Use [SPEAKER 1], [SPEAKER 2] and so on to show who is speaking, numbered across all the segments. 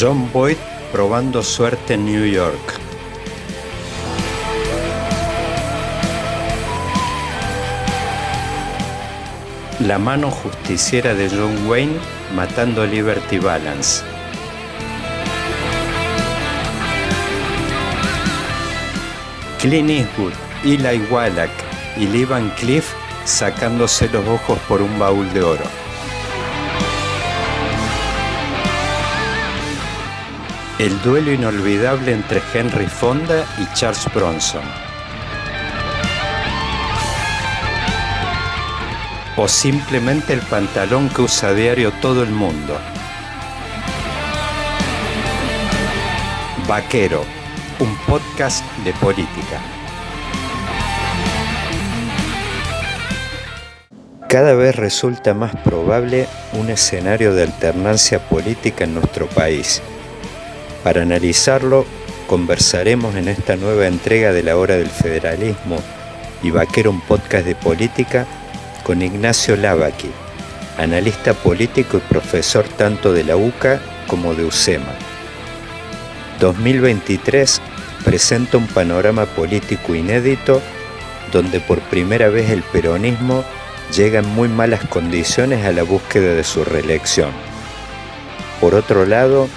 [SPEAKER 1] John Boyd probando suerte en New York. La mano justiciera de John Wayne matando a Liberty Balance. Clint Eastwood, Eli Wallach y Lee Van Cleef sacándose los ojos por un baúl de oro. El duelo inolvidable entre Henry Fonda y Charles Bronson. O simplemente el pantalón que usa a diario todo el mundo. Vaquero, un podcast de política. Cada vez resulta más probable un escenario de alternancia política en nuestro país. Para analizarlo, conversaremos en esta nueva entrega de La Hora del Federalismo y Vaquero, un podcast de política, con Ignacio Lavaki, analista político y profesor tanto de la UCA como de UCEMA. 2023 presenta un panorama político inédito donde por primera vez el peronismo llega en muy malas condiciones a la búsqueda de su reelección. Por otro lado,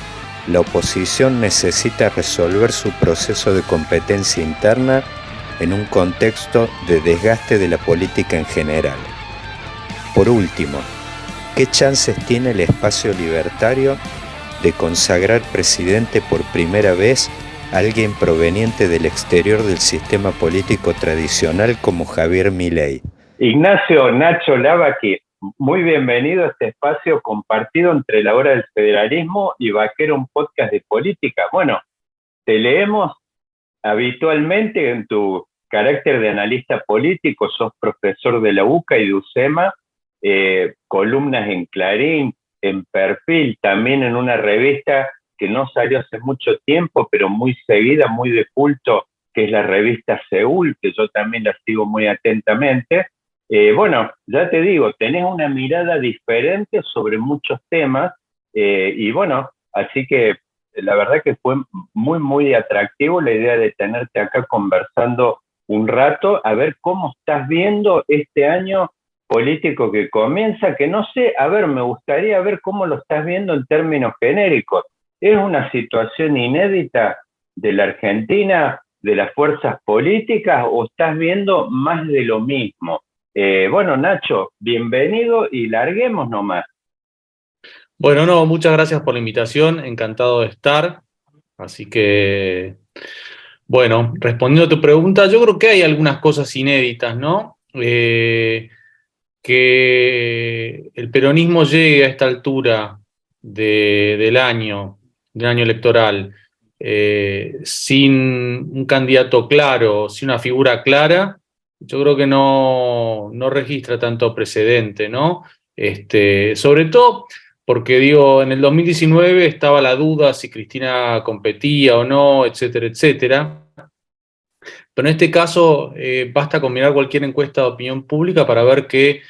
[SPEAKER 1] la oposición necesita resolver su proceso de competencia interna en un contexto de desgaste de la política en general. Por último, ¿qué chances tiene el espacio libertario de consagrar presidente por primera vez a alguien proveniente del exterior del sistema político tradicional como Javier Milei?
[SPEAKER 2] Ignacio Nacho Lavaki, muy bienvenido a este espacio compartido entre La Hora del Federalismo y Vaquero, un podcast de política. Bueno, te leemos habitualmente en tu carácter de analista político, sos profesor de la UCA y de UCEMA, columnas en Clarín, en Perfil, también en una revista que no salió hace mucho tiempo, pero muy seguida, muy de culto, que es la revista Seúl, que yo también la sigo muy atentamente. Bueno, ya te digo, tenés una mirada diferente sobre muchos temas, y bueno, así que la verdad que fue muy, muy atractivo la idea de tenerte acá conversando un rato, a ver cómo estás viendo este año político que comienza, que no sé, a ver, me gustaría ver cómo lo estás viendo en términos genéricos. ¿Es una situación inédita de la Argentina, de las fuerzas políticas, o estás viendo más de lo mismo? Bueno, Nacho, bienvenido y larguemos nomás.
[SPEAKER 3] Bueno, no, muchas gracias por la invitación, encantado de estar. Así que, bueno, respondiendo a tu pregunta, yo creo que hay algunas cosas inéditas, ¿no? Que el peronismo llegue a esta altura del año electoral, sin un candidato claro, sin una figura clara, yo creo que no registra tanto precedente, ¿no? Sobre todo porque, digo, en el 2019 estaba la duda si Cristina competía o no, etcétera, etcétera. Pero en este caso basta con mirar cualquier encuesta de opinión pública para ver que,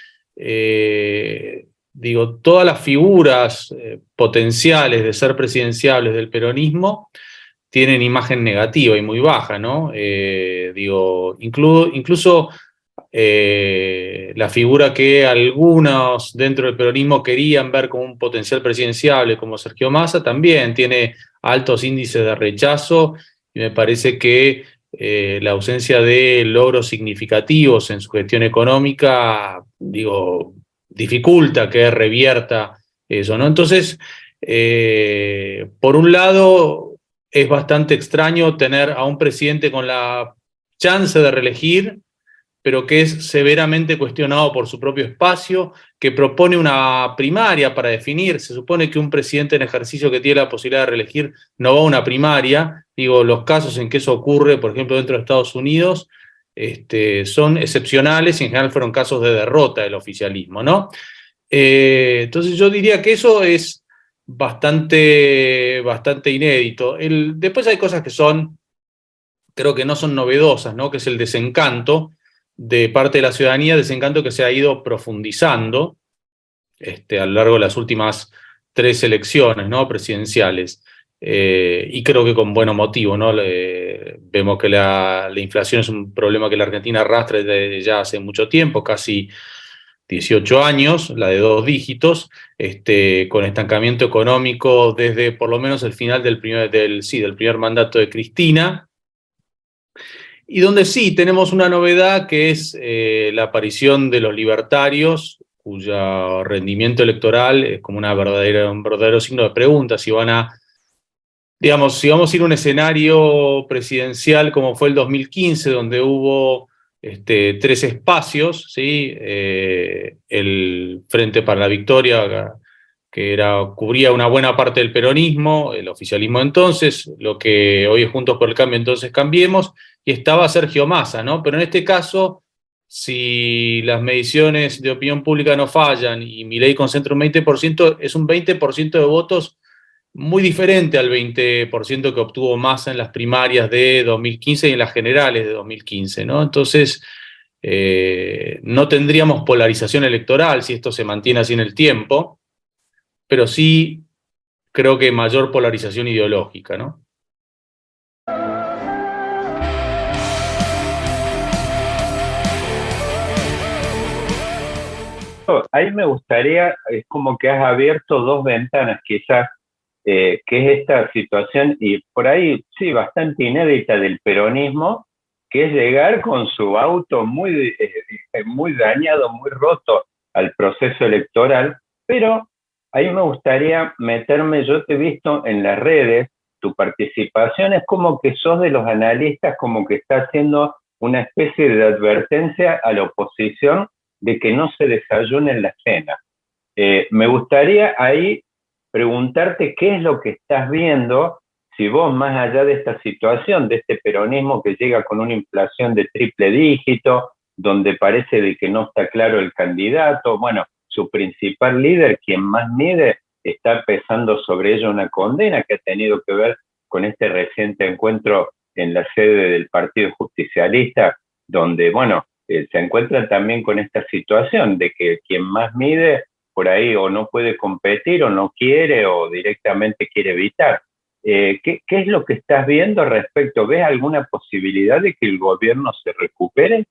[SPEAKER 3] digo, todas las figuras potenciales de ser presidenciables del peronismo tienen imagen negativa y muy baja, ¿no? Digo, incluso la figura que algunos dentro del peronismo querían ver como un potencial presidenciable, como Sergio Massa, también tiene altos índices de rechazo, y me parece que la ausencia de logros significativos en su gestión económica, digo, dificulta que revierta eso, ¿no? Entonces, por un lado, es bastante extraño tener a un presidente con la chance de reelegir, pero que es severamente cuestionado por su propio espacio, que propone una primaria para definir. Se supone que un presidente en ejercicio que tiene la posibilidad de reelegir no va a una primaria. Digo, los casos en que eso ocurre, por ejemplo, dentro de Estados Unidos, son excepcionales y en general fueron casos de derrota del oficialismo, ¿no? Entonces yo diría que eso es bastante inédito. Después hay cosas que creo que no son novedosas, ¿no? Que es el desencanto de parte de la ciudadanía, desencanto que se ha ido profundizando a lo largo de las últimas 3 elecciones, ¿no? Presidenciales. y creo que con buenos motivos, ¿no? Vemos que la inflación es un problema que la Argentina arrastra desde ya hace mucho tiempo, casi 18 años, la de 2 dígitos, con estancamiento económico desde por lo menos el final del primer mandato de Cristina, y donde sí tenemos una novedad que es la aparición de los libertarios, cuyo rendimiento electoral es como un verdadero signo de pregunta, si van a, digamos, si vamos a ir a un escenario presidencial como fue el 2015, donde hubo 3 espacios, ¿sí? El Frente para la Victoria, que cubría una buena parte del peronismo, el oficialismo entonces, lo que hoy es Juntos por el Cambio, entonces Cambiemos, y estaba Sergio Massa, ¿no? Pero en este caso, si las mediciones de opinión pública no fallan y Milei concentra un 20%, es un 20% de votos muy diferente al 20% que obtuvo Massa en las primarias de 2015 y en las generales de 2015, ¿no? Entonces, no tendríamos polarización electoral si esto se mantiene así en el tiempo, pero sí creo que mayor polarización ideológica, ¿no?
[SPEAKER 2] Ahí me gustaría, es como que has abierto dos ventanas quizás, que es esta situación, y por ahí sí, bastante inédita del peronismo, que es llegar con su auto muy dañado, muy roto al proceso electoral, pero ahí me gustaría meterme, yo te he visto en las redes, tu participación es como que sos de los analistas, como que está haciendo una especie de advertencia a la oposición de que no se desayune en la cena. Me gustaría ahí preguntarte qué es lo que estás viendo, si vos, más allá de esta situación, de este peronismo que llega con una inflación de triple dígito, donde parece de que no está claro el candidato, bueno, su principal líder, quien más mide, está pesando sobre ello una condena que ha tenido que ver con este reciente encuentro en la sede del Partido Justicialista, donde, bueno, se encuentran también con esta situación de que quien más mide por ahí o no puede competir o no quiere o directamente quiere evitar. ¿Qué es lo que estás viendo al respecto? ¿Ves alguna posibilidad de que el gobierno se recupere?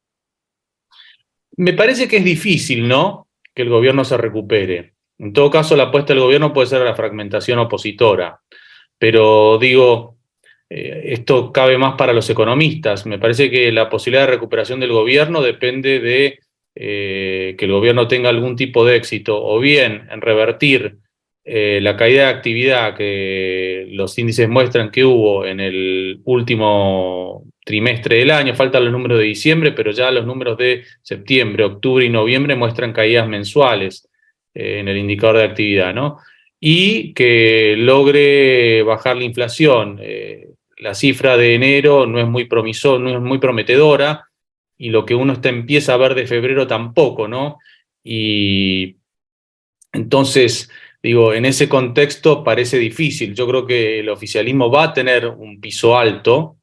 [SPEAKER 3] Me parece que es difícil, ¿no?, que el gobierno se recupere. En todo caso, la apuesta del gobierno puede ser la fragmentación opositora. Pero digo, esto cabe más para los economistas. Me parece que la posibilidad de recuperación del gobierno depende de que el gobierno tenga algún tipo de éxito, o bien en revertir la caída de actividad que los índices muestran que hubo en el último trimestre del año. Faltan los números de diciembre, pero ya los números de septiembre, octubre y noviembre muestran caídas mensuales en el indicador de actividad, ¿no? Y que logre bajar la inflación. La cifra de enero no es muy prometedora, y lo que uno empieza a ver de febrero tampoco, ¿no? Y entonces, digo, en ese contexto parece difícil. Yo creo que el oficialismo va a tener un piso alto.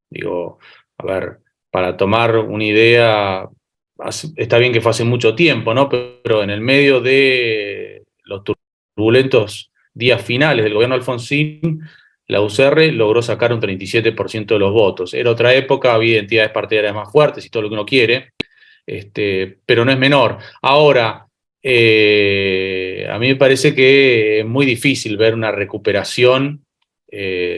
[SPEAKER 3] Digo, a ver, para tomar una idea, está bien que fue hace mucho tiempo, ¿no? Pero en el medio de los turbulentos días finales del gobierno Alfonsín, la UCR logró sacar un 37% de los votos. Era otra época, había entidades partidarias más fuertes y todo lo que uno quiere, pero no es menor. Ahora, a mí me parece que es muy difícil ver una recuperación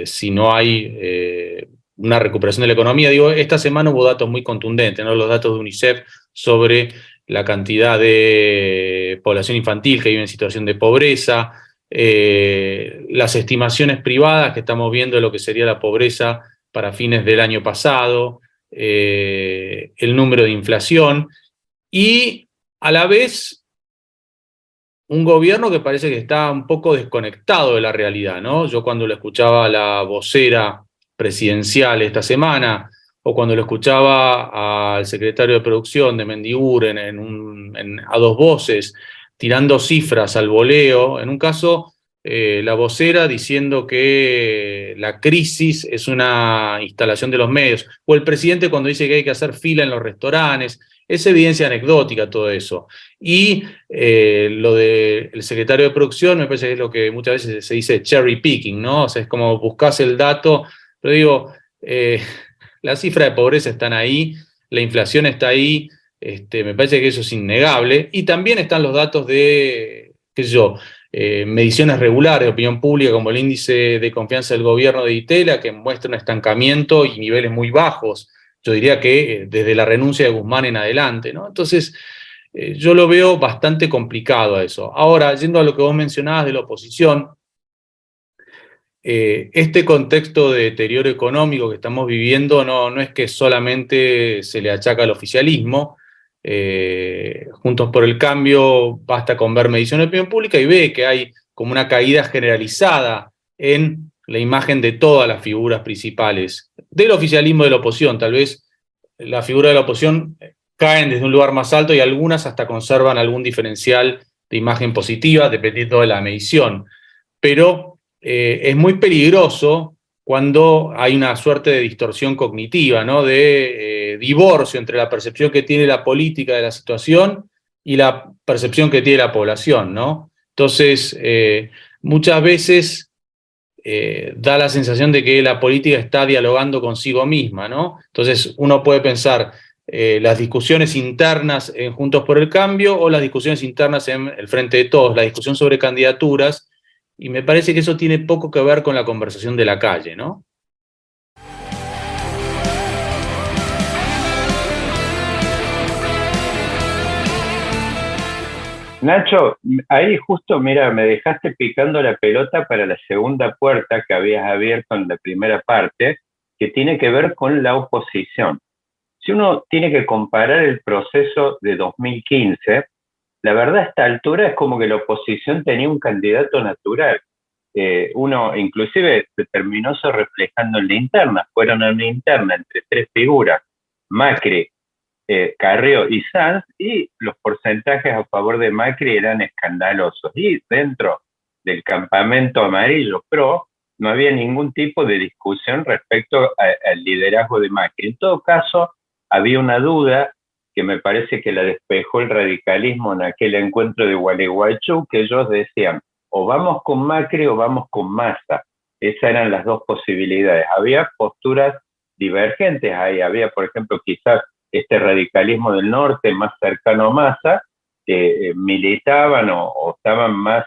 [SPEAKER 3] si no hay una recuperación de la economía. Digo, esta semana hubo datos muy contundentes, ¿no? Los datos de UNICEF sobre la cantidad de población infantil que vive en situación de pobreza, las estimaciones privadas que estamos viendo de lo que sería la pobreza para fines del año pasado, el número de inflación, y a la vez un gobierno que parece que está un poco desconectado de la realidad, ¿no? Yo cuando lo escuchaba a la vocera presidencial esta semana, o cuando lo escuchaba al secretario de producción de Mendiguren a dos voces, tirando cifras al voleo, en un caso la vocera diciendo que la crisis es una instalación de los medios, o el presidente cuando dice que hay que hacer fila en los restaurantes. es evidencia anecdótica todo eso. Y lo del secretario de producción me parece que es lo que muchas veces se dice cherry picking, ¿no? O sea, es como buscas el dato, pero digo, las cifras de pobreza están ahí, la inflación está ahí, me parece que eso es innegable, y también están los datos de, qué sé yo, mediciones regulares de opinión pública, como el índice de confianza del gobierno de Itela, que muestra un estancamiento y niveles muy bajos, yo diría que desde la renuncia de Guzmán en adelante, ¿no? Entonces, yo lo veo bastante complicado a eso. Ahora, yendo a lo que vos mencionabas de la oposición, este contexto de deterioro económico que estamos viviendo no es que solamente se le achaca al oficialismo. Juntos por el Cambio basta con ver mediciones de opinión pública y ve que hay como una caída generalizada en la imagen de todas las figuras principales del oficialismo y de la oposición. Tal vez la figura de la oposición caen desde un lugar más alto y algunas hasta conservan algún diferencial de imagen positiva, dependiendo de la medición. Pero es muy peligroso cuando hay una suerte de distorsión cognitiva, ¿no? De divorcio entre la percepción que tiene la política de la situación y la percepción que tiene la población, ¿no? Entonces, muchas veces da la sensación de que la política está dialogando consigo misma, ¿no? Entonces, uno puede pensar las discusiones internas en Juntos por el Cambio o las discusiones internas en el Frente de Todos, la discusión sobre candidaturas, y me parece que eso tiene poco que ver con la conversación de la calle, ¿no?
[SPEAKER 2] Nacho, ahí justo, mira, me dejaste picando la pelota para la segunda puerta que habías abierto en la primera parte, que tiene que ver con la oposición. Si uno tiene que comparar el proceso de 2015, la verdad a esta altura es como que la oposición tenía un candidato natural. Uno inclusive se terminó eso reflejando en la interna. Fueron en una interna entre tres figuras, Macri, Carrió y Sanz, y los porcentajes a favor de Macri eran escandalosos. Y dentro del campamento amarillo pro no había ningún tipo de discusión respecto al liderazgo de Macri. En todo caso, había una duda que me parece que la despejó el radicalismo en aquel encuentro de Gualeguaychú, que ellos decían, o vamos con Macri o vamos con Massa. Esas eran las dos posibilidades. Había posturas divergentes ahí. Había, por ejemplo, quizás este radicalismo del norte más cercano a Massa, militaban o estaban más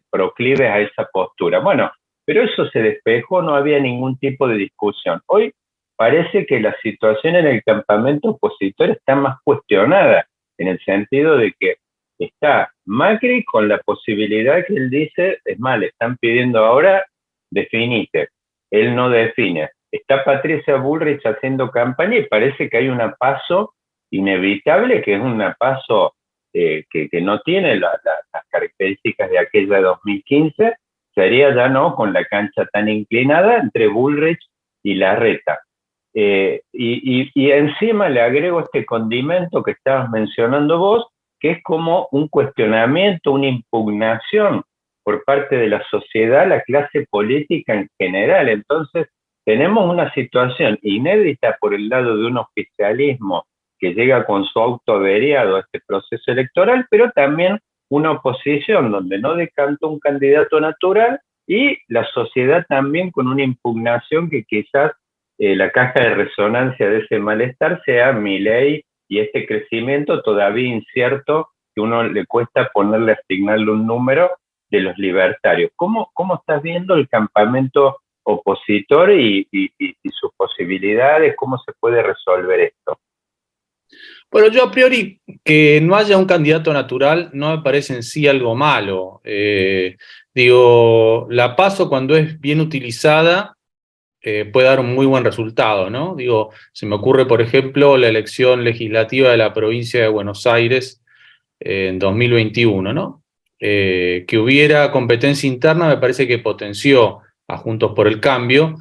[SPEAKER 2] proclives a esa postura. Bueno, pero eso se despejó, no había ningún tipo de discusión. Hoy parece que la situación en el campamento opositor está más cuestionada, en el sentido de que está Macri con la posibilidad que él dice, es más, le están pidiendo ahora, definite, él no define. Está Patricia Bullrich haciendo campaña y parece que hay un paso inevitable, que es un paso que no tiene las características de aquella de 2015, sería ya no con la cancha tan inclinada entre Bullrich y Larreta. Y encima le agrego este condimento que estabas mencionando vos, que es como un cuestionamiento, una impugnación por parte de la sociedad, la clase política en general. Entonces, tenemos una situación inédita por el lado de un oficialismo que llega con su auto averiado a este proceso electoral, pero también una oposición donde no decanta un candidato natural y la sociedad también con una impugnación que quizás la caja de resonancia de ese malestar sea Milei y este crecimiento todavía incierto que uno le cuesta asignarle un número de los libertarios. ¿Cómo estás viendo el campamento opositor y sus posibilidades? ¿Cómo se puede resolver esto?
[SPEAKER 3] Bueno, yo a priori que no haya un candidato natural no me parece en sí algo malo. Digo, la PASO cuando es bien utilizada puede dar un muy buen resultado, ¿no? Digo, se me ocurre, por ejemplo, la elección legislativa de la provincia de Buenos Aires en 2021, ¿no? Que hubiera competencia interna me parece que potenció a Juntos por el Cambio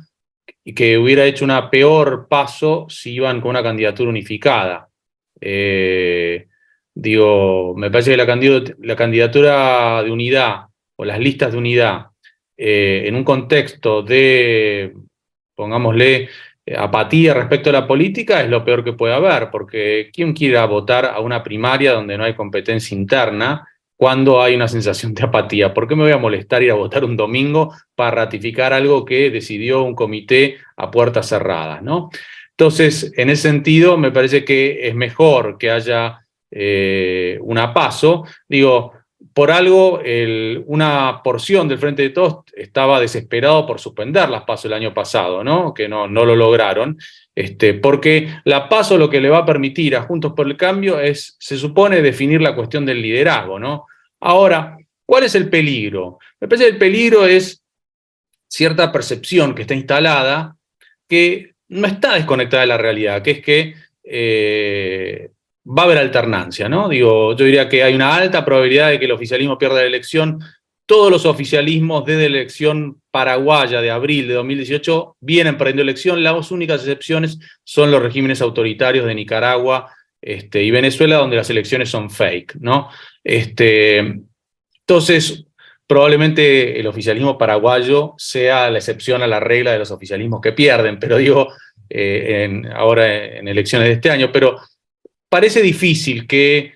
[SPEAKER 3] y que hubiera hecho una peor PASO si iban con una candidatura unificada. Digo, me parece que la candidatura de unidad o las listas de unidad en un contexto de, pongámosle, apatía respecto a la política es lo peor que puede haber, porque ¿quién quiere ir a votar a una primaria donde no hay competencia interna cuando hay una sensación de apatía? ¿Por qué me voy a molestar ir a votar un domingo para ratificar algo que decidió un comité a puertas cerradas, ¿no? Entonces, en ese sentido, me parece que es mejor que haya una PASO. Digo, por algo, una porción del Frente de Todos estaba desesperado por suspender las PASO el año pasado, ¿no? Que no lo lograron, porque la PASO lo que le va a permitir a Juntos por el Cambio es, se supone, definir la cuestión del liderazgo, ¿no? Ahora, ¿cuál es el peligro? Me parece que el peligro es cierta percepción que está instalada, que no está desconectada de la realidad, que es que va a haber alternancia, ¿no? Digo, yo diría que hay una alta probabilidad de que el oficialismo pierda la elección. Todos los oficialismos desde la elección paraguaya de abril de 2018 vienen perdiendo elección. Las únicas excepciones son los regímenes autoritarios de Nicaragua y Venezuela, donde las elecciones son fake, ¿no? Entonces, probablemente el oficialismo paraguayo sea la excepción a la regla de los oficialismos que pierden, pero digo, ahora en elecciones de este año, pero parece difícil que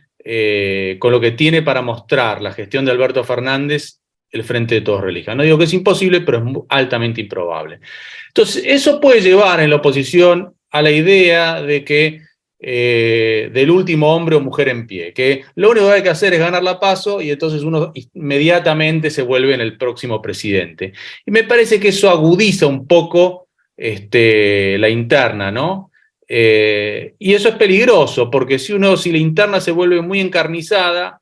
[SPEAKER 3] con lo que tiene para mostrar la gestión de Alberto Fernández, el Frente de Todos relija. No digo que es imposible, pero es altamente improbable. Entonces, eso puede llevar en la oposición a la idea de que del último hombre o mujer en pie, que lo único que hay que hacer es ganar la PASO y entonces uno inmediatamente se vuelve en el próximo presidente. Y me parece que eso agudiza un poco la interna, ¿no? Y eso es peligroso, porque si la interna se vuelve muy encarnizada,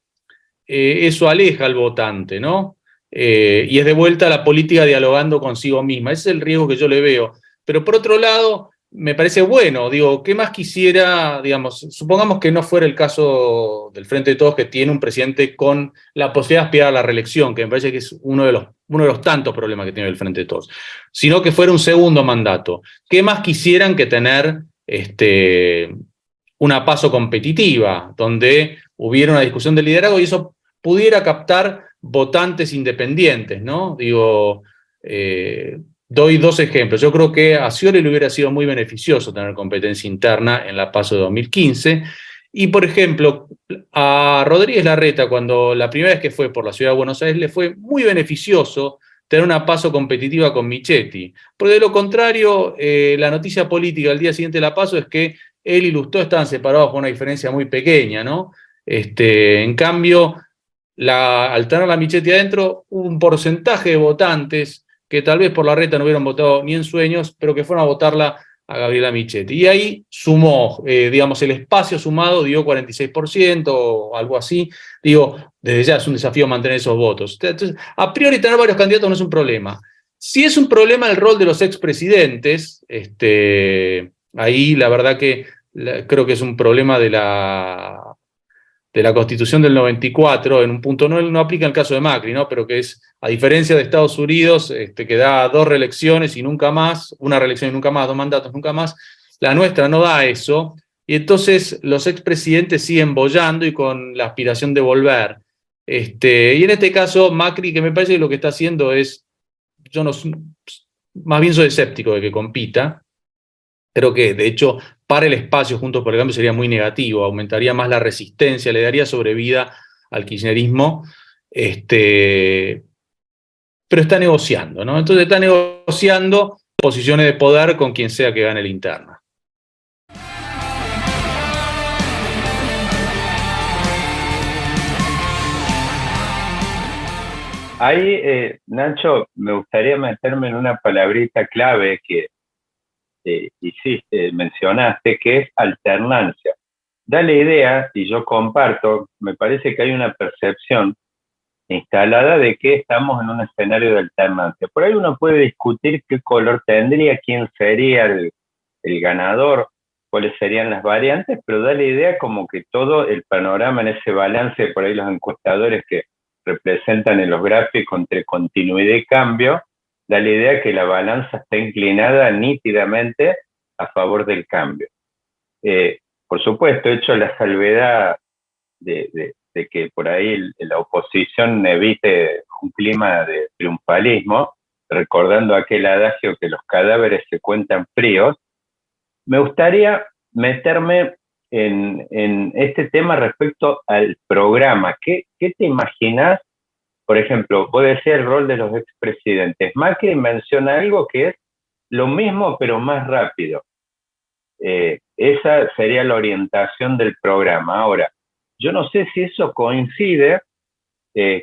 [SPEAKER 3] eso aleja al votante, ¿no? Y es de vuelta a la política dialogando consigo misma. Ese es el riesgo que yo le veo. Pero por otro lado, me parece bueno, digo, ¿qué más quisiera, digamos, supongamos que no fuera el caso del Frente de Todos, que tiene un presidente con la posibilidad de aspirar a la reelección, que me parece que es uno de los tantos problemas que tiene el Frente de Todos, sino que fuera un segundo mandato? ¿Qué más quisieran que tener una PASO competitiva, donde hubiera una discusión de liderazgo y eso pudiera captar votantes independientes, ¿no? Digo, doy dos ejemplos. Yo creo que a Scioli le hubiera sido muy beneficioso tener competencia interna en la PASO de 2015. Y, por ejemplo, a Rodríguez Larreta, cuando la primera vez que fue por la ciudad de Buenos Aires, le fue muy beneficioso tener una PASO competitiva con Michetti. Porque de lo contrario, la noticia política al día siguiente de la PASO es que él y Lustó estaban separados por una diferencia muy pequeña, ¿no? En cambio, al tener la Michetti adentro, hubo un porcentaje de votantes que tal vez por Larreta no hubieran votado ni en sueños, pero que fueron a votarla a Gabriela Michetti. Y ahí sumó, digamos, el espacio sumado dio 46% o algo así. Digo, desde ya es un desafío mantener esos votos. Entonces, a priori tener varios candidatos no es un problema. Si es un problema el rol de los expresidentes, ahí la verdad que creo que es un problema de la Constitución del 94, en un punto no aplica en el caso de Macri, ¿no? Pero que es, a diferencia de Estados Unidos, que da 2 reelecciones y nunca más, una reelección y nunca más, 2 mandatos nunca más, la nuestra no da eso, y entonces los expresidentes siguen boyando y con la aspiración de volver. Y en este caso, Macri, que me parece que lo que está haciendo es, más bien soy escéptico de que compita. Creo que, de hecho, para el espacio Juntos por el Cambio sería muy negativo, aumentaría más la resistencia, le daría sobrevida al kirchnerismo, pero está negociando, ¿no? Entonces está negociando posiciones de poder con quien sea que gane la interna.
[SPEAKER 2] Ahí, Nacho, me gustaría meterme en una palabrita clave que mencionaste, que es alternancia. Da la idea, y yo comparto, me parece que hay una percepción instalada de que estamos en un escenario de alternancia. Por ahí uno puede discutir qué color tendría, quién sería el ganador, cuáles serían las variantes, pero da la idea como que todo el panorama en ese balance, por ahí los encuestadores que representan en los gráficos entre continuidad y cambio, da la idea que la balanza está inclinada nítidamente a favor del cambio. Por supuesto, he hecho la salvedad de que por ahí la oposición evite un clima de triunfalismo, recordando aquel adagio que los cadáveres se cuentan fríos, me gustaría meterme en este tema respecto al programa. ¿Qué te imaginas? Por ejemplo, vos decías el rol de los expresidentes. Macri menciona algo que es lo mismo pero más rápido. Esa sería la orientación del programa. Ahora, yo no sé si eso coincide,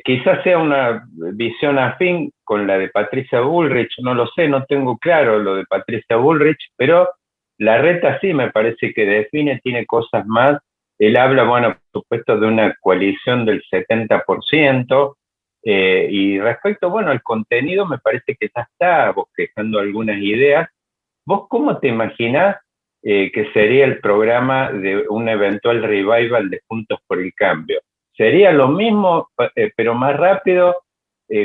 [SPEAKER 2] quizás sea una visión afín con la de Patricia Bullrich, no lo sé, no tengo claro lo de Patricia Bullrich, pero Larreta sí me parece que define, tiene cosas más. Él habla, bueno, por supuesto, de una coalición del 70%, y respecto, bueno, al contenido me parece que ya está bosquejando algunas ideas. ¿Vos cómo te imaginás que sería el programa de un eventual revival de Juntos por el Cambio? ¿Sería lo mismo, pero más rápido,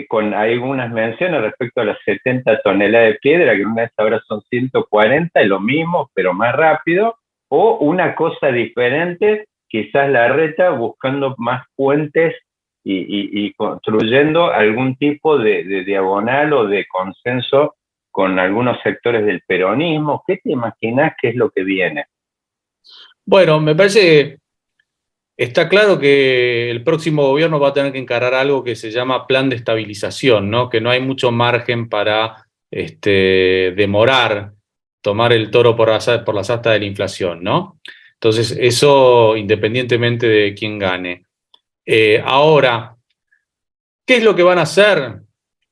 [SPEAKER 2] con algunas menciones respecto a las 70 toneladas de piedra, que una vez ahora son 140, es lo mismo, pero más rápido? ¿O una cosa diferente, quizás Larreta buscando más puentes y construyendo algún tipo de diagonal o de consenso con algunos sectores del peronismo? ¿Qué te imaginás que es lo que viene?
[SPEAKER 3] Bueno, me parece que está claro que el próximo gobierno va a tener que encarar algo que se llama plan de estabilización, ¿no? Que no hay mucho margen para demorar, tomar el toro por las astas de la inflación, ¿no? Entonces, eso independientemente de quién gane. Ahora, ¿qué es lo que van a hacer?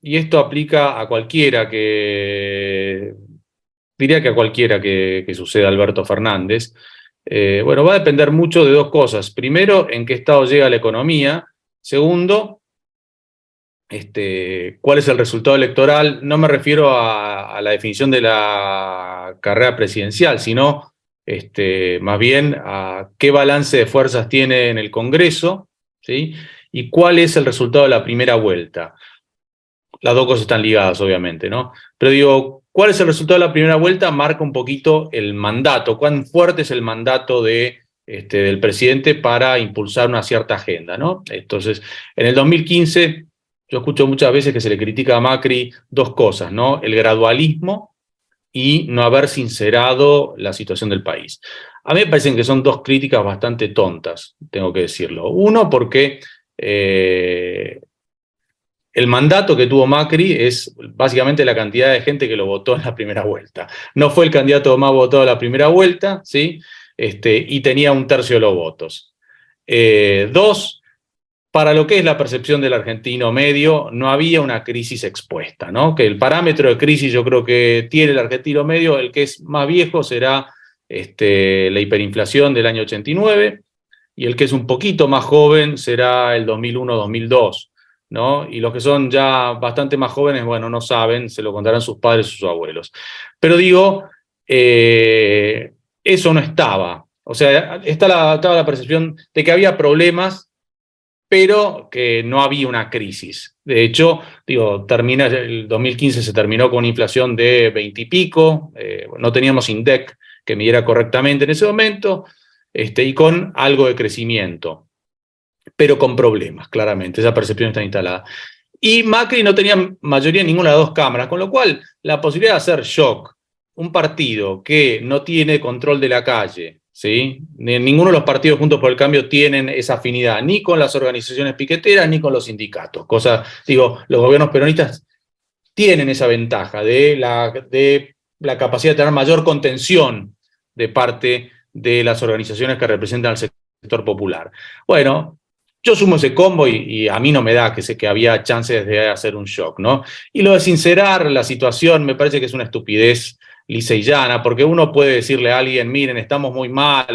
[SPEAKER 3] Y esto aplica a cualquiera diría que a cualquiera que suceda Alberto Fernández. Bueno, va a depender mucho de dos cosas. Primero, en qué estado llega la economía. Segundo, cuál es el resultado electoral. No me refiero a la definición de la carrera presidencial, sino más bien a qué balance de fuerzas tiene en el Congreso, ¿sí? Y cuál es el resultado de la primera vuelta. Las dos cosas están ligadas, obviamente, ¿no? Pero digo, ¿cuál es el resultado de la primera vuelta? Marca un poquito el mandato, cuán fuerte es el mandato del presidente para impulsar una cierta agenda, ¿no? Entonces, en el 2015, yo escucho muchas veces que se le critica a Macri dos cosas, ¿no? El gradualismo y no haber sincerado la situación del país. A mí me parecen que son dos críticas bastante tontas, tengo que decirlo. Uno, porque el mandato que tuvo Macri es básicamente la cantidad de gente que lo votó en la primera vuelta. No fue el candidato más votado en la primera vuelta, ¿sí? Y tenía 1/3 de los votos. Dos, para lo que es la percepción del argentino medio, no había una crisis expuesta, ¿no? Que el parámetro de crisis yo creo que tiene el argentino medio, el que es más viejo será la hiperinflación del año 89, y el que es un poquito más joven será el 2001-2002. ¿No? Y los que son ya bastante más jóvenes, bueno, no saben, se lo contarán sus padres o sus abuelos. Pero digo, eso no estaba. O sea, estaba la percepción de que había problemas, pero que no había una crisis. De hecho, digo, el 2015 se terminó con una inflación de 20 y pico, no teníamos INDEC que midiera correctamente en ese momento, y con algo de crecimiento, pero con problemas, claramente, esa percepción está instalada. Y Macri no tenía mayoría en ninguna de las dos cámaras, con lo cual la posibilidad de hacer shock, un partido que no tiene control de la calle, ¿sí? Ninguno de los partidos Juntos por el Cambio tienen esa afinidad, ni con las organizaciones piqueteras, ni con los sindicatos. Los gobiernos peronistas tienen esa ventaja de la capacidad de tener mayor contención de parte de las organizaciones que representan al sector popular. Bueno, yo sumo ese combo y a mí no me da que sé que había chances de hacer un shock, ¿no? Y lo de sincerar la situación me parece que es una estupidez lisa y llana, porque uno puede decirle a alguien, miren, estamos muy mal,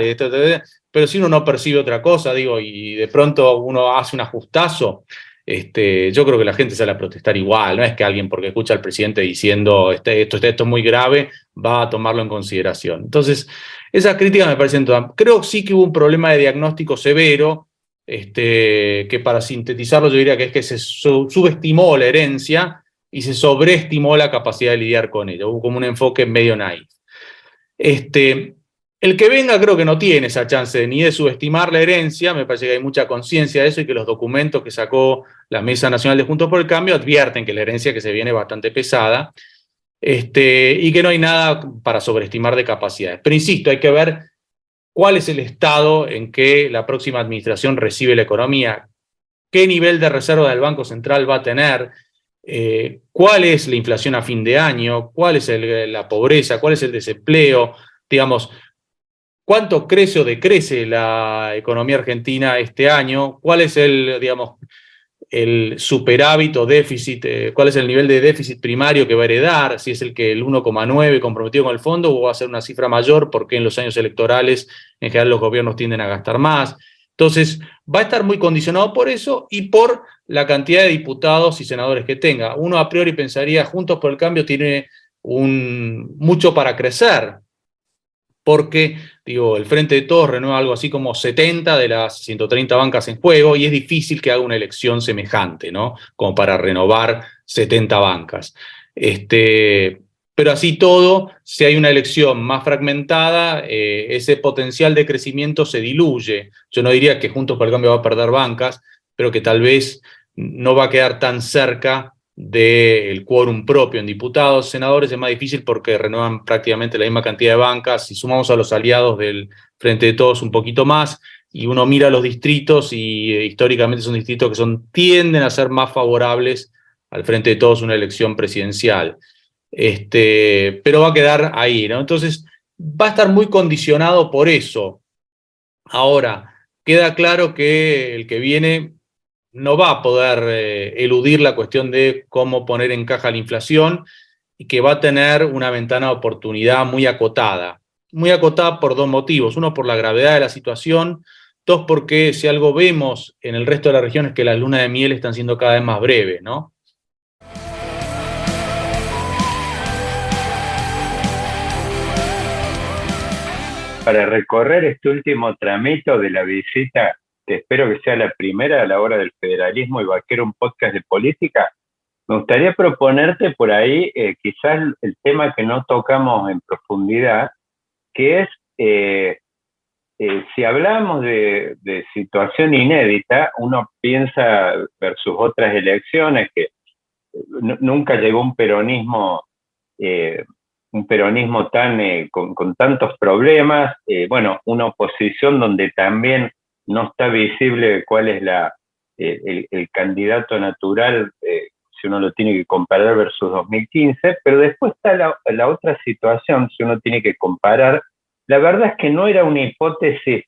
[SPEAKER 3] pero si uno no percibe otra cosa, y de pronto uno hace un ajustazo, yo creo que la gente sale a protestar igual, no es que alguien porque escucha al presidente diciendo esto es muy grave, va a tomarlo en consideración. Entonces, esas críticas me parecen todas. Creo sí que hubo un problema de diagnóstico severo, que para sintetizarlo yo diría que es que se subestimó la herencia y se sobreestimó la capacidad de lidiar con ella. Hubo como un enfoque medio naif. El que venga creo que no tiene esa chance ni de subestimar la herencia, me parece que hay mucha conciencia de eso y que los documentos que sacó la Mesa Nacional de Juntos por el Cambio advierten que la herencia que se viene es bastante pesada. y que no hay nada para sobreestimar de capacidades. Pero insisto, hay que ver cuál es el estado en que la próxima administración recibe la economía, qué nivel de reserva del Banco Central va a tener, cuál es la inflación a fin de año, cuál es la pobreza, cuál es el desempleo, digamos, cuánto crece o decrece la economía argentina este año, cuál es digamos, el superávit o déficit, cuál es el nivel de déficit primario que va a heredar, si es el 1,9 comprometido con el fondo o va a ser una cifra mayor porque en los años electorales en general los gobiernos tienden a gastar más. Entonces va a estar muy condicionado por eso y por la cantidad de diputados y senadores que tenga. Uno a priori pensaría Juntos por el Cambio tiene mucho para crecer, porque, digo, el Frente de Todos renueva algo así como 70 de las 130 bancas en juego y es difícil que haga una elección semejante, ¿no? Como para renovar 70 bancas. Pero así todo, si hay una elección más fragmentada, ese potencial de crecimiento se diluye. Yo no diría que Juntos por el Cambio va a perder bancas, pero que tal vez no va a quedar tan cerca del quórum propio en diputados, senadores es más difícil porque renuevan prácticamente la misma cantidad de bancas. Si sumamos a los aliados del Frente de Todos un poquito más, y uno mira los distritos, y históricamente son distritos que tienden a ser más favorables al Frente de Todos una elección presidencial. Pero va a quedar ahí, ¿no? Entonces, va a estar muy condicionado por eso. Ahora, queda claro que el que viene no va a poder eludir la cuestión de cómo poner en caja la inflación y que va a tener una ventana de oportunidad muy acotada. Muy acotada por dos motivos. Uno, por la gravedad de la situación. Dos, porque si algo vemos en el resto de la región es que las lunas de miel están siendo cada vez más breves, ¿no?
[SPEAKER 2] Para recorrer este último tramito de la visita, que espero que sea la primera a la hora del federalismo y vaquero, un podcast de política, me gustaría proponerte por ahí quizás el tema que no tocamos en profundidad, que es, si hablamos de situación inédita, uno piensa versus otras elecciones que nunca llegó un peronismo con tantos problemas, bueno, una oposición donde también no está visible cuál es el candidato natural, si uno lo tiene que comparar versus 2015, pero después está la otra situación, si uno tiene que comparar, la verdad es que no era una hipótesis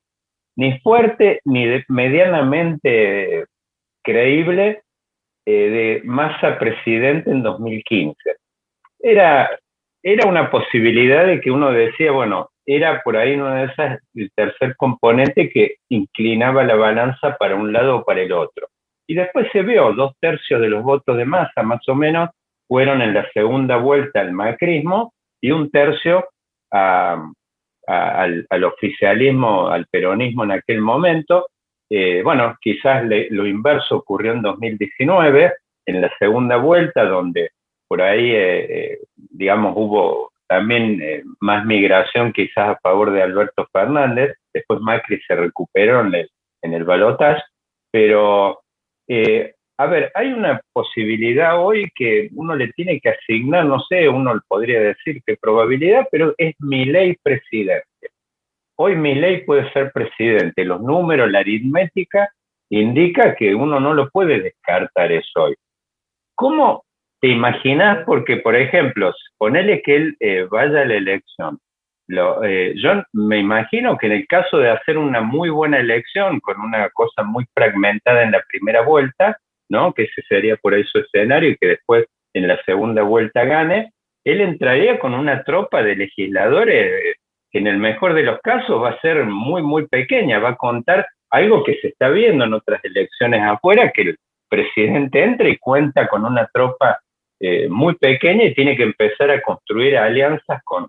[SPEAKER 2] ni fuerte ni medianamente creíble de Massa presidente en 2015. Era, era una posibilidad de que uno decía, bueno, era por ahí una de esas, el tercer componente que inclinaba la balanza para un lado o para el otro. Y después se vio, 2/3 de los votos de Massa, más o menos, fueron en la segunda vuelta al macrismo y 1/3 al oficialismo, al peronismo en aquel momento. Bueno, quizás lo inverso ocurrió en 2019, en la segunda vuelta, donde por ahí, digamos, hubo también más migración quizás a favor de Alberto Fernández. Después Macri se recuperó en el balotaje, pero a ver, hay una posibilidad hoy que uno le tiene que asignar, no sé, uno podría decir qué probabilidad, pero es Milei presidente. Hoy Milei puede ser presidente. Los números, la aritmética indica que uno no lo puede descartar eso hoy. ¿Cómo te imaginas? Porque, por ejemplo, ponele que él vaya a la elección. Yo me imagino que en el caso de hacer una muy buena elección, con una cosa muy fragmentada en la primera vuelta, ¿no? Que ese sería por ahí su escenario, y que después en la segunda vuelta gane, él entraría con una tropa de legisladores que en el mejor de los casos va a ser muy, muy pequeña, va a contar algo que se está viendo en otras elecciones afuera, que el presidente entra y cuenta con una tropa muy pequeña y tiene que empezar a construir alianzas con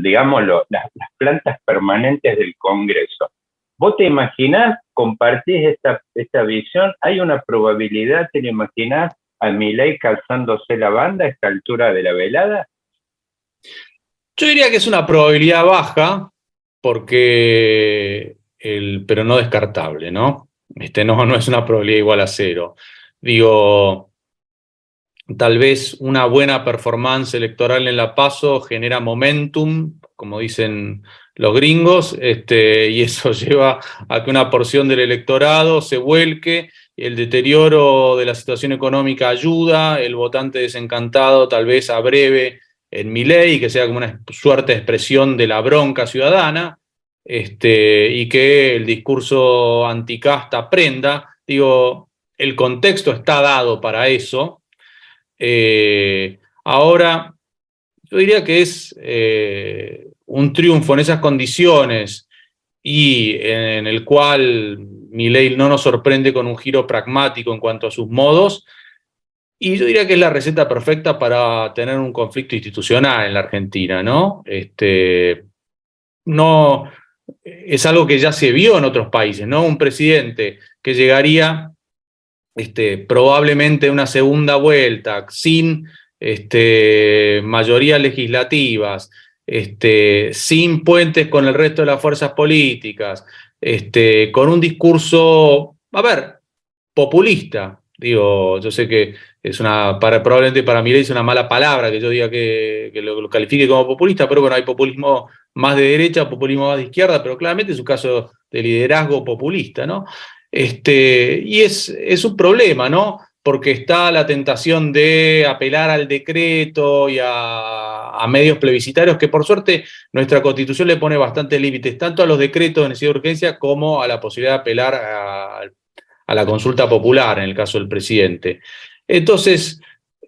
[SPEAKER 2] digamos, las plantas permanentes del Congreso. ¿Vos te imaginás, compartís esta visión? ¿Hay una probabilidad, te lo imaginás, a Milei calzándose la banda a esta altura de la velada?
[SPEAKER 3] Yo diría que es una probabilidad baja, pero no descartable, ¿no? No es una probabilidad igual a cero. Digo, tal vez una buena performance electoral en la PASO genera momentum, como dicen los gringos, y eso lleva a que una porción del electorado se vuelque, el deterioro de la situación económica ayuda, el votante desencantado tal vez abreve en Milei, que sea como una suerte de expresión de la bronca ciudadana, y que el discurso anticasta prenda. Digo, el contexto está dado para eso. Ahora, yo diría que es un triunfo en esas condiciones y en el cual Milei no nos sorprende con un giro pragmático en cuanto a sus modos, y yo diría que es la receta perfecta para tener un conflicto institucional en la Argentina, ¿no? No es algo que ya se vio en otros países, ¿no? Un presidente que llegaría probablemente una segunda vuelta sin mayorías legislativas, sin puentes con el resto de las fuerzas políticas, con un discurso, a ver, populista. Digo, yo sé que es probablemente para Milei es una mala palabra que yo diga que lo califique como populista, pero bueno, hay populismo más de derecha, populismo más de izquierda, pero claramente es un caso de liderazgo populista, ¿no? Y es un problema, ¿no? Porque está la tentación de apelar al decreto y a medios plebiscitarios, que por suerte nuestra Constitución le pone bastantes límites, tanto a los decretos de necesidad de urgencia como a la posibilidad de apelar a la consulta popular, en el caso del presidente. Entonces,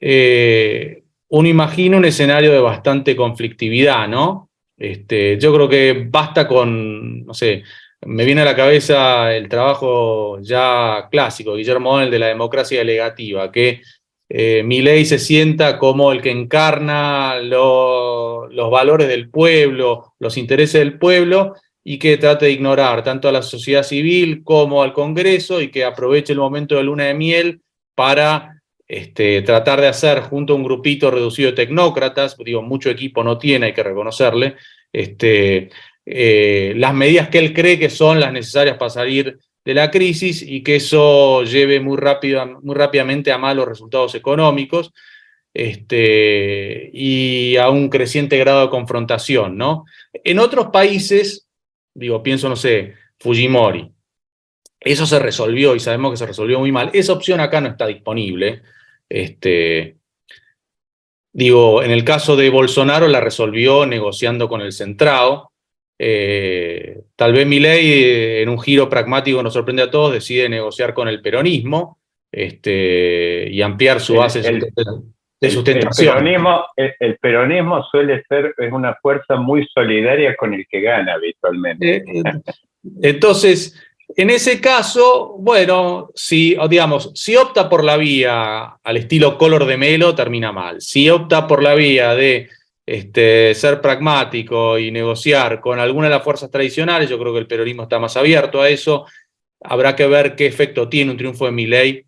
[SPEAKER 3] uno imagina un escenario de bastante conflictividad, ¿no? Yo creo que basta con, no sé, me viene a la cabeza el trabajo ya clásico de Guillermo O'Donnell de la democracia delegativa, que Milei se sienta como el que encarna los valores del pueblo, los intereses del pueblo, y que trate de ignorar tanto a la sociedad civil como al Congreso, y que aproveche el momento de luna de miel para tratar de hacer junto a un grupito reducido de tecnócratas, digo, mucho equipo no tiene, hay que reconocerle, las medidas que él cree que son las necesarias para salir de la crisis, y que eso lleve muy rápidamente a malos resultados económicos, y a un creciente grado de confrontación, ¿no? En otros países, digo, pienso, no sé, Fujimori, eso se resolvió y sabemos que se resolvió muy mal. Esa opción acá no está disponible. Digo, en el caso de Bolsonaro la resolvió negociando con el Centrado. Tal vez Milei, en un giro pragmático nos sorprende a todos, decide negociar con el peronismo, y ampliar su base de sustentación.
[SPEAKER 2] El peronismo suele ser una fuerza muy solidaria con el que gana habitualmente.
[SPEAKER 3] Entonces, en ese caso, bueno, si opta por la vía al estilo Collor de Mello, termina mal. Si opta por la vía de ser pragmático y negociar con alguna de las fuerzas tradicionales, yo creo que el peronismo está más abierto a eso. Habrá que ver qué efecto tiene un triunfo de Milei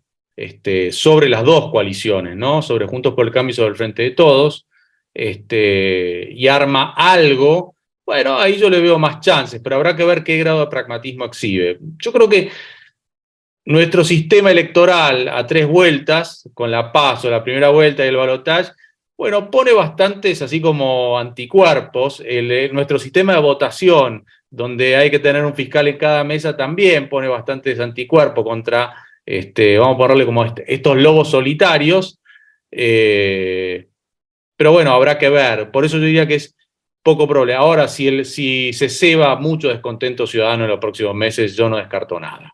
[SPEAKER 3] sobre las dos coaliciones, ¿no? Sobre Juntos por el Cambio y sobre el Frente de Todos, y arma algo. Bueno, ahí yo le veo más chances, pero habrá que ver qué grado de pragmatismo exhibe. Yo creo que nuestro sistema electoral a 3 vueltas, con la PASO, la primera vuelta y el balotaje, bueno, pone bastantes así como anticuerpos. Nuestro sistema de votación, donde hay que tener un fiscal en cada mesa, también pone bastantes anticuerpos contra, vamos a ponerle como estos lobos solitarios. Pero bueno, habrá que ver. Por eso yo diría que es poco probable. Ahora, si se ceba mucho descontento ciudadano en los próximos meses, yo no descarto nada.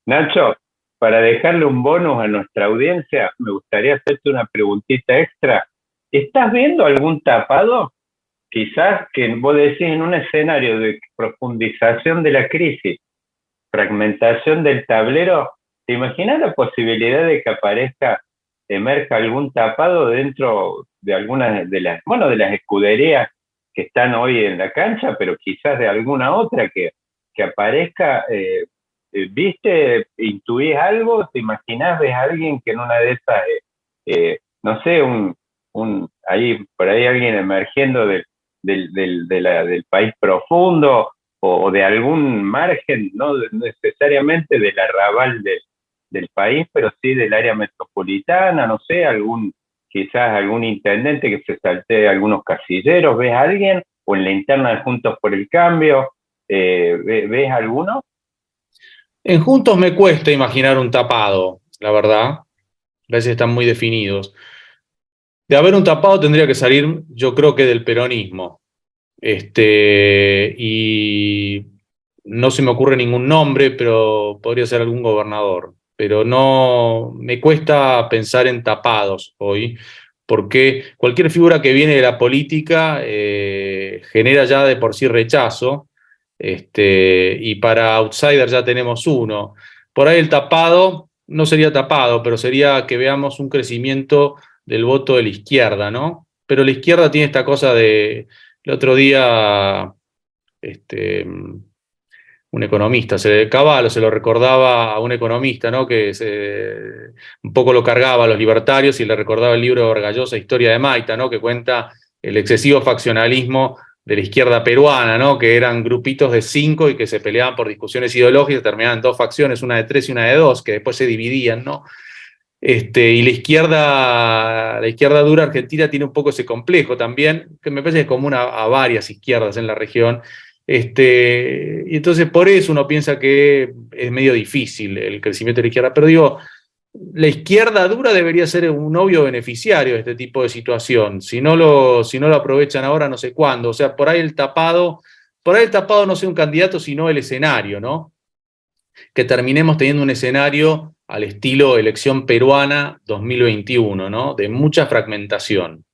[SPEAKER 2] Nacho, para dejarle un bonus a nuestra audiencia, me gustaría hacerte una preguntita extra. ¿Estás viendo algún tapado? Quizás que vos decís en un escenario de profundización de la crisis, fragmentación del tablero, ¿te imaginas la posibilidad de que emerja algún tapado dentro de algunas de las escuderías que están hoy en la cancha, pero quizás de alguna otra que aparezca? ¿Viste, intuís algo? ¿Te imaginás, ves a alguien que en una de esas, no sé, por ahí alguien emergiendo del país profundo, o de algún margen, no necesariamente del arrabal del país, pero sí del área metropolitana, no sé, quizás algún intendente que se saltee algunos casilleros, ¿ves a alguien? ¿O en la interna de Juntos por el Cambio, ves alguno?
[SPEAKER 3] En Juntos me cuesta imaginar un tapado, la verdad. A veces están muy definidos. De haber un tapado tendría que salir, yo creo que del peronismo. Y no se me ocurre ningún nombre, pero podría ser algún gobernador. Pero no, me cuesta pensar en tapados hoy, porque cualquier figura que viene de la política genera ya de por sí rechazo, y para outsider ya tenemos uno. Por ahí el tapado no sería tapado, pero sería que veamos un crecimiento del voto de la izquierda, ¿no? Pero la izquierda tiene esta cosa de... El otro día, un economista, Cavallo se lo recordaba a un economista, ¿no? Que un poco lo cargaba a los libertarios y le recordaba el libro de Orgallosa, Historia de Maita, ¿no? Que cuenta el excesivo faccionalismo de la izquierda peruana, ¿no? Que eran grupitos de 5 y que se peleaban por discusiones ideológicas, terminaban en 2 facciones, una de 3 y una de 2, que después se dividían, ¿no? Y la izquierda dura argentina tiene un poco ese complejo también, que me parece que es común a varias izquierdas en la región. Y entonces por eso uno piensa que es medio difícil el crecimiento de la izquierda. Pero digo, la izquierda dura debería ser un obvio beneficiario de este tipo de situación. Si no lo aprovechan ahora, no sé cuándo. O sea, por ahí el tapado no sea un candidato, sino el escenario, ¿no? Que terminemos teniendo un escenario al estilo elección peruana 2021, ¿no? De mucha fragmentación.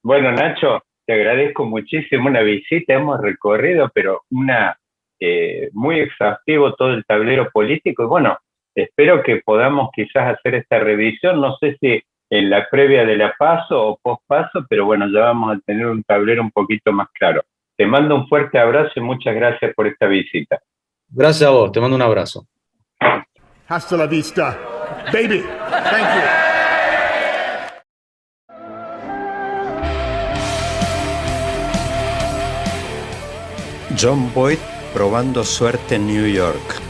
[SPEAKER 2] Bueno, Nacho, te agradezco muchísimo una visita, hemos recorrido, pero muy exhaustivo todo el tablero político, y bueno, espero que podamos quizás hacer esta revisión, no sé si en la previa de la PASO o post-PASO, pero bueno, ya vamos a tener un tablero un poquito más claro. Te mando un fuerte abrazo y muchas gracias por esta visita.
[SPEAKER 3] Gracias a vos, te mando un abrazo.
[SPEAKER 4] Hasta la vista, baby. Thank you.
[SPEAKER 1] Jon Voight probando suerte en New York.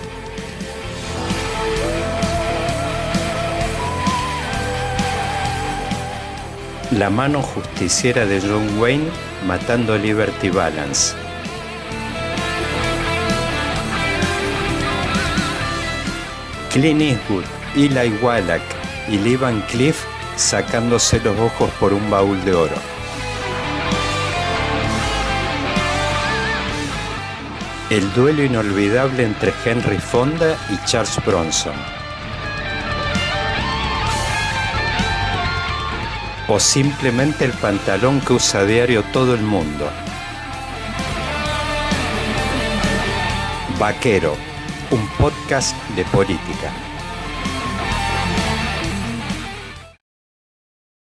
[SPEAKER 1] La mano justiciera de John Wayne matando Liberty Balance. Clint Eastwood, Eli Wallach y Lee Van Cleef sacándose los ojos por un baúl de oro. El duelo inolvidable entre Henry Fonda y Charles Bronson. O simplemente el pantalón que usa a diario todo el mundo. Vaquero, un podcast de política.